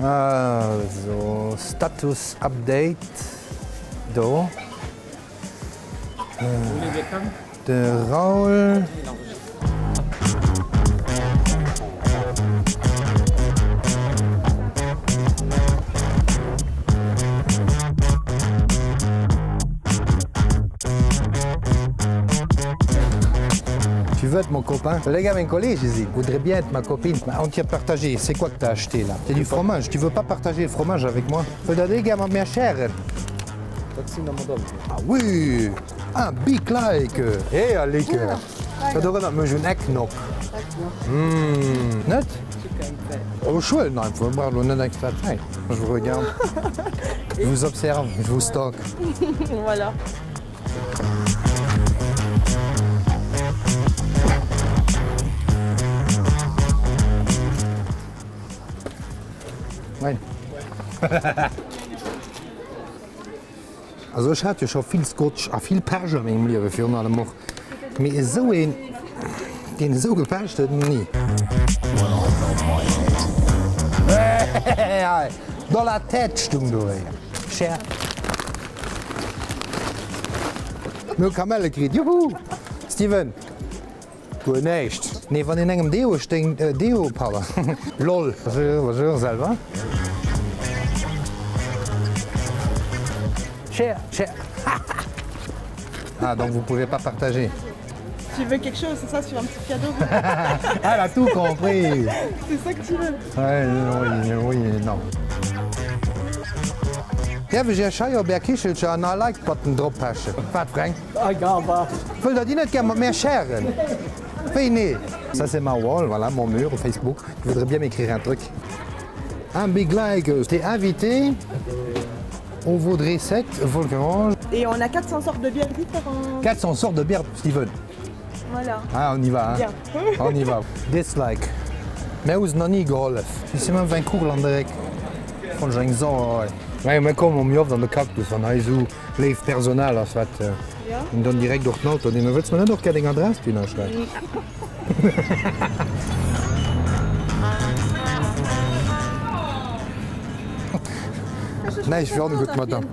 Also, Status Update. Da. Der Raul. Tu veux être mon copain? Les gars, mes collègues ici voudraient bien être ma copine. On tient partager. C'est quoi que tu as acheté là? C'est du fromage. Tu veux pas partager le fromage avec moi? Les gars, ma chère. Ah oui! Un big like! Hé, allez que! Dat ook dat me zo'n ek nog. Net? Oh, chouette, non, il faut voir le net extra taille. Je vous regarde. Je vous observe, je vous stocke. Voilà. Ouais. Also ich hatte schon viel Scotch, viel Perge in meinem Leben für alle Woche. Aber so ein, den so gepercht hat, nie. Dans la tête, stimmt du. Cher. Nur Kamelle kriegt, juhu! Steven! Du nicht. Nee, von den engem Deo stinkt Deo-Power. Lol. Was ist selber? Cher, cher. Ah, donc vous pouvez pas partager. Tu veux quelque chose, c'est ça, tu veux un petit cadeau? Elle a tout compris. C'est ça que tu veux? Ouais, oui, non. Ja, wie ich schaue, ob der Kischel einen Like-Button drauf hast. Was, Frank? Egal, was? Ich will das nicht gerne mehr scheren. Fini. Ça, c'est ma wall, voilà, mon mur Facebook. Je voudrais bien m'écrire un truc. Un big like. T'es invité. On vaudrait 7 Volcarange. Et on a 400 sortes de bières différentes. 400 sortes de bières, Steven. Voilà. Ah, on y va, hein? Bien. On y va. Dislike. Mais où est-ce noch nie geholfen? C'est même 20 cours direkt. Von Jengson. Ouais, mais comme on m'y offre dans le cactus, on a so Leif Personal, das wird. Ja? Und dann direkt durch Auto. Und dann willst du mir nicht doch keine Adresse schreiben. Nein, ich will auch nicht gut, Madame.